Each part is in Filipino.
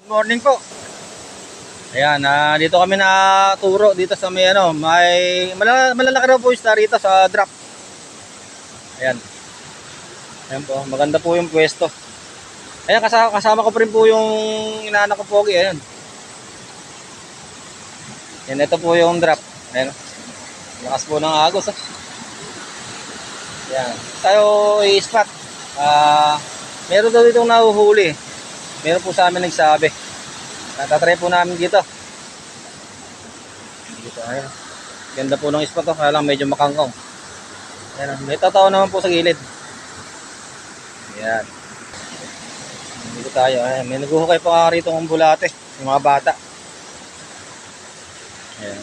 Morning po. Ayan, dito kami na turo dito sa may may malalaki raw po yung star rito sa drop. Ayan. Ayan po, maganda po yung pwesto. Ayan, kasama ko pa rin po yung inaanak ko pogi. Ayan. Ayan, ito po yung drop. Ayan. Lakas po ng agos. Ayan. Tayo i-spot. Meron daw ditong nahuhuli. Meron po sa amin nagsabi. Natatry po namin dito. Dito, ayan. Ganda po ng spot to. Kaya lang medyo makangkong. Ayan. May tataw naman po sa gilid. Ayan. Dito tayo. Ayan. May naguhukay pa rito ng bulate. Yung mga bata. Ayan.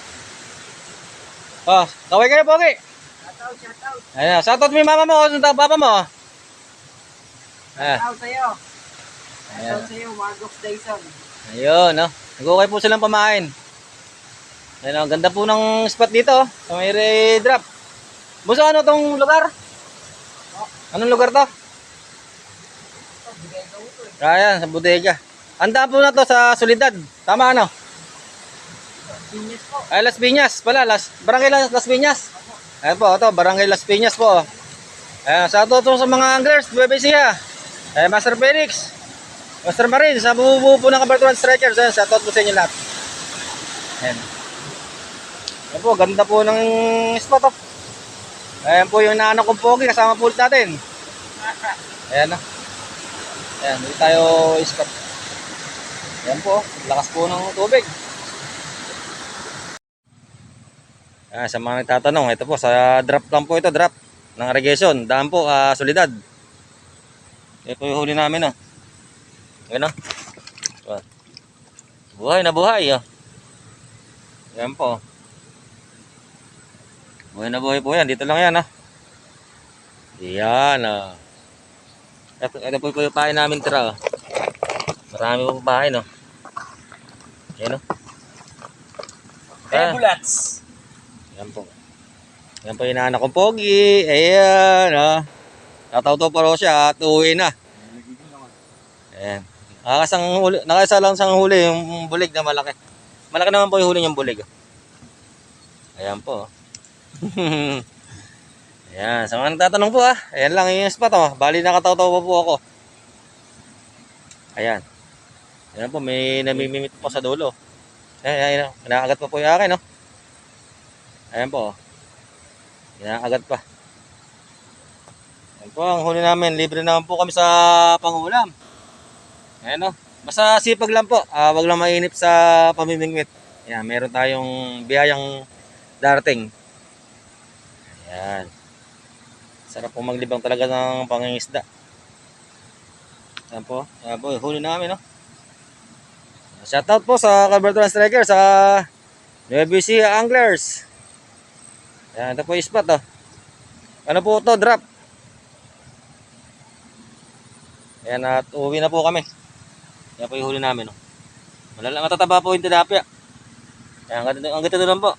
Oh, kaway kayo, Pogi. Shoutout. Ayan. Shoutout mo yung mama mo. Sunta papa mo. Ayan. Shoutout sa'yo. Ayan. Shoutout sa'yo, Margox Dyson. Ayun, no. Nagukay po silang pamain. Ayun, ang ganda po ng spot dito. Sa may drop. Buso, ano tong lugar? Anong lugar to? Ayan, sa bodega. Anda po na to sa Solidad. Tama ano? Pinyas po. Ay, Las Piñas pala. Barangay Las Piñas. Ayan po, ito. Barangay Las Piñas po. Ayan, sa to sa mga anglers. Buwebe siya. Ayan, Master Felix. Master Marine, sa bubuo po ng Kabartuan Strikers. Ayan, sa po sa inyo lahat. Ayan. Ayan po, ganda po ng spot. Oh. Ayan po yung naanak kong pogi. Kasama po ulit natin. Ayan na. Ayan, hindi tayo spot. Ayan po, lakas po ng tubig. Ayan, sa mga nagtatanong, ito po, sa drop lang po ito, drop ng irrigation. Daan po, Solidad. Ito po yung huli namin, oh. Ayan, oh. Buhay na buhay, oh. Ayan po. Buhay na buhay po yan. Dito lang yan, oh. Ayan, oh. Ito po yung pahay namin tira, oh. Marami po pahay, no. Ayan, oh. Rebulats. Ayan po. Ayan po yung inaanak kong pogi. Ayan, oh. Natauto pa rin siya at uwi na. Ayan. Nakasa lang sang huli yung bulig na malaki. Malaki naman po yung huli niyang bulig. Ayan po. Ayan. Sa mga nagtatanong po ayan lang yung spot oh. Bali nakataw-taw pa po ako. Ayan. Ayan po. May namimimit po sa dulo. Ayan. Inaagat pa po yung akin. Ayan po. Inaagat pa. Ayan po. Ang huli namin. Libre naman po kami sa pangulam. Ayan o. Basta sipag lang po. Wag lang mainip sa pamimingwit. Ayan. Meron tayong biyayang darating. Ayan. Sarap po maglibang talaga ng pangingisda. Ayan po. Ayan po. Huli namin o. Shoutout po sa Kabartuan Strikers. Sa Nueva Ecija Anglers. Ayan. Ito po yung spot o. Ano po ito? Drop. Ayan. At uwi na po kami. Yan po yung huli namin. Matataba po yung tilapia. Ayan, ang ganito lang po.